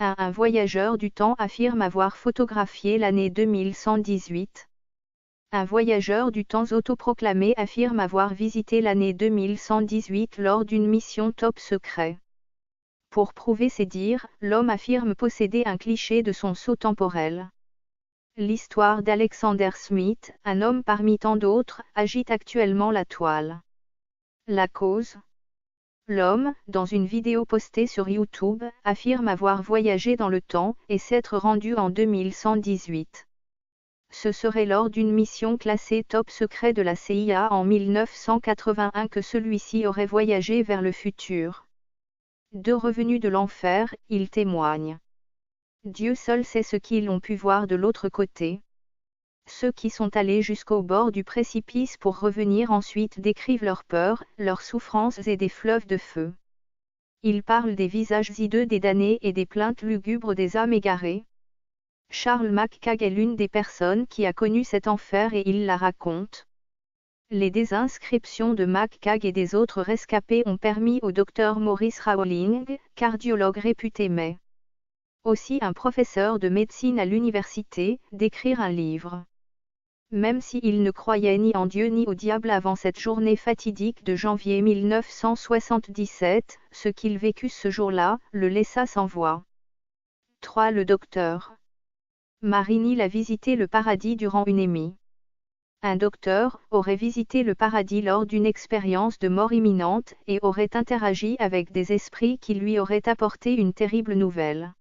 Un voyageur du temps affirme avoir photographié l'année 2118. Un voyageur du temps autoproclamé affirme avoir visité l'année 2118 lors d'une mission top secret. Pour prouver ses dires, l'homme affirme posséder un cliché de son saut temporel. L'histoire d'Alexander Smith, un homme parmi tant d'autres, agite actuellement la toile. La cause ? L'homme, dans une vidéo postée sur YouTube, affirme avoir voyagé dans le temps et s'être rendu en 2118. Ce serait lors d'une mission classée top secret de la CIA en 1981 que celui-ci aurait voyagé vers le futur. De revenu de l'enfer, il témoigne. Dieu seul sait ce qu'ils ont pu voir de l'autre côté. Ceux qui sont allés jusqu'au bord du précipice pour revenir ensuite décrivent leurs peurs, leurs souffrances et des fleuves de feu. Ils parlent des visages hideux des damnés et des plaintes lugubres des âmes égarées. Charles McCagg est l'une des personnes qui a connu cet enfer et il la raconte. Les désinscriptions de McCagg et des autres rescapés ont permis au docteur Maurice Rowling, cardiologue réputé mais aussi un professeur de médecine à l'université, d'écrire un livre. Même s'il ne croyait ni en Dieu ni au diable avant cette journée fatidique de janvier 1977, ce qu'il vécut ce jour-là, le laissa sans voix. 3. Le docteur Mary Neal a visité le paradis durant une émie. Un docteur aurait visité le paradis lors d'une expérience de mort imminente et aurait interagi avec des esprits qui lui auraient apporté une terrible nouvelle.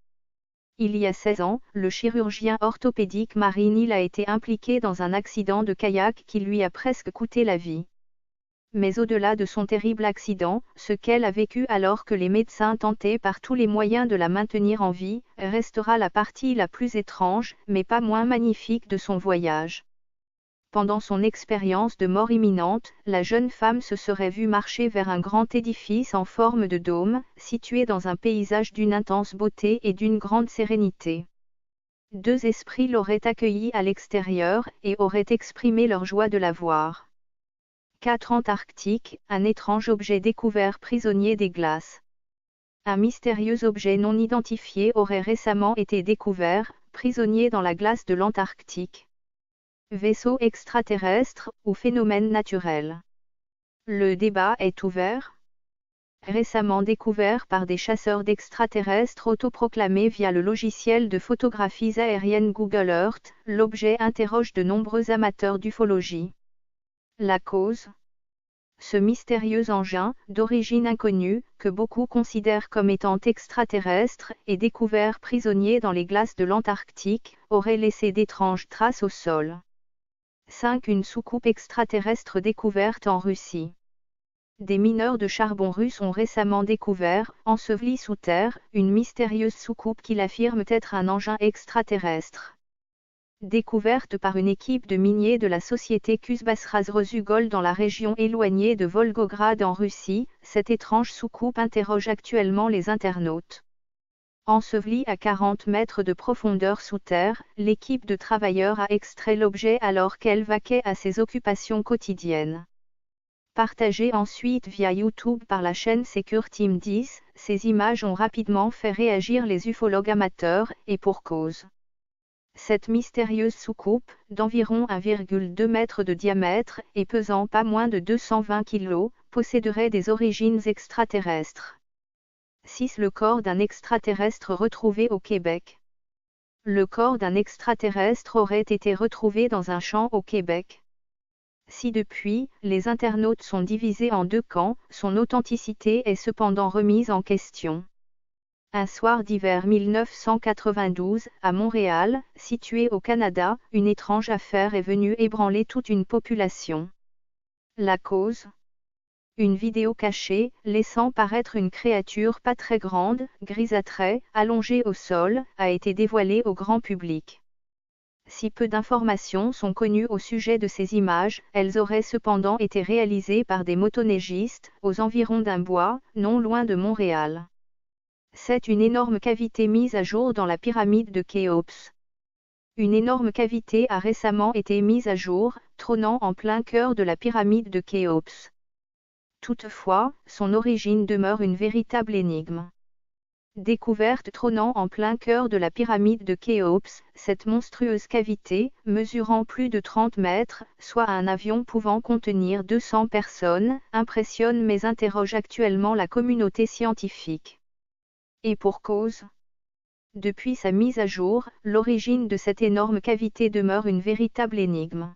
Il y a 16 ans, le chirurgien orthopédique Mary Neal a été impliqué dans un accident de kayak qui lui a presque coûté la vie. Mais au-delà de son terrible accident, ce qu'elle a vécu alors que les médecins tentaient par tous les moyens de la maintenir en vie, restera la partie la plus étrange, mais pas moins magnifique de son voyage. Pendant son expérience de mort imminente, la jeune femme se serait vue marcher vers un grand édifice en forme de dôme, situé dans un paysage d'une intense beauté et d'une grande sérénité. 2 esprits l'auraient accueillie à l'extérieur et auraient exprimé leur joie de la voir. 4. Antarctique, un étrange objet découvert prisonnier des glaces. Un mystérieux objet non identifié aurait récemment été découvert, prisonnier dans la glace de l'Antarctique. Vaisseau extraterrestre ou phénomène naturel. Le débat est ouvert. Récemment découvert par des chasseurs d'extraterrestres autoproclamés via le logiciel de photographies aériennes Google Earth, l'objet interroge de nombreux amateurs d'ufologie. La cause ? Ce mystérieux engin, d'origine inconnue, que beaucoup considèrent comme étant extraterrestre, et découvert prisonnier dans les glaces de l'Antarctique, aurait laissé d'étranges traces au sol. 5. Une soucoupe extraterrestre découverte en Russie. Des mineurs de charbon russes ont récemment découvert, ensevelie sous terre, une mystérieuse soucoupe qu'ils affirment être un engin extraterrestre. Découverte par une équipe de miniers de la société Kuzbassrazrezugol dans la région éloignée de Volgograd en Russie, cette étrange soucoupe interroge actuellement les internautes. Ensevelie à 40 mètres de profondeur sous terre, l'équipe de travailleurs a extrait l'objet alors qu'elle vaquait à ses occupations quotidiennes. Partagées ensuite via YouTube par la chaîne Secure Team 10, ces images ont rapidement fait réagir les ufologues amateurs, et pour cause. Cette mystérieuse soucoupe, d'environ 1,2 m de diamètre et pesant pas moins de 220 kg, posséderait des origines extraterrestres. 6. Le corps d'un extraterrestre retrouvé au Québec. Le corps d'un extraterrestre aurait été retrouvé dans un champ au Québec. Si depuis, les internautes sont divisés en 2 camps, son authenticité est cependant remise en question. Un soir d'hiver 1992, à Montréal, situé au Canada, une étrange affaire est venue ébranler toute une population. La cause ? Une vidéo cachée, laissant paraître une créature pas très grande, grisâtrée, allongée au sol, a été dévoilée au grand public. Si peu d'informations sont connues au sujet de ces images, elles auraient cependant été réalisées par des motoneigistes, aux environs d'un bois, non loin de Montréal. C'est une énorme cavité mise à jour dans la pyramide de Khéops. Une énorme cavité a récemment été mise à jour, trônant en plein cœur de la pyramide de Khéops. Toutefois, son origine demeure une véritable énigme. Découverte trônant en plein cœur de la pyramide de Khéops, cette monstrueuse cavité, mesurant plus de 30 mètres, soit un avion pouvant contenir 200 personnes, impressionne mais interroge actuellement la communauté scientifique. Et pour cause. Depuis sa mise à jour, l'origine de cette énorme cavité demeure une véritable énigme.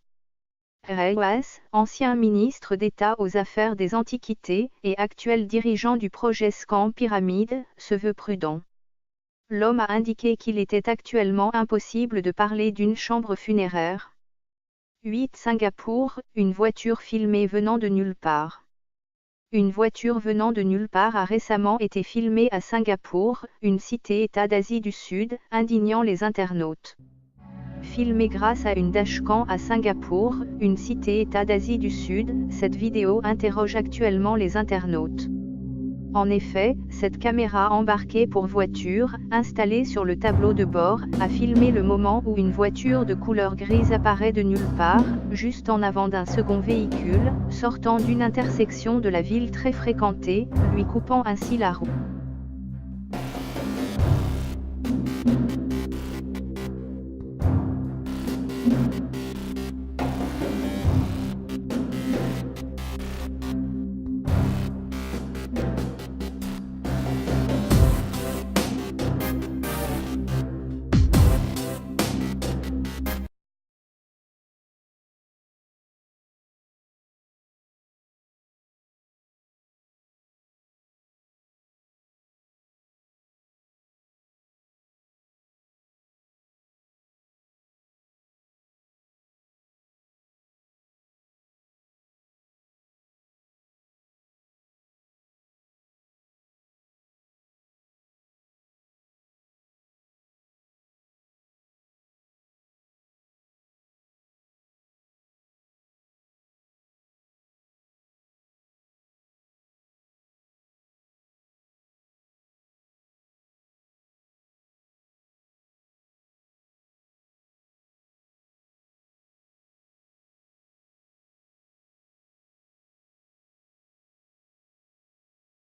Rewas, ancien ministre d'État aux Affaires des Antiquités et actuel dirigeant du projet Scan Pyramide, se veut prudent. L'homme a indiqué qu'il était actuellement impossible de parler d'une chambre funéraire. 8 Singapour, une voiture filmée venant de nulle part. Une voiture venant de nulle part a récemment été filmée à Singapour, une cité-État d'Asie du Sud, indignant les internautes. Filmée grâce à une dashcam à Singapour, une cité-État d'Asie du Sud, cette vidéo interroge actuellement les internautes. En effet, cette caméra embarquée pour voiture, installée sur le tableau de bord, a filmé le moment où une voiture de couleur grise apparaît de nulle part, juste en avant d'un second véhicule, sortant d'une intersection de la ville très fréquentée, lui coupant ainsi la route.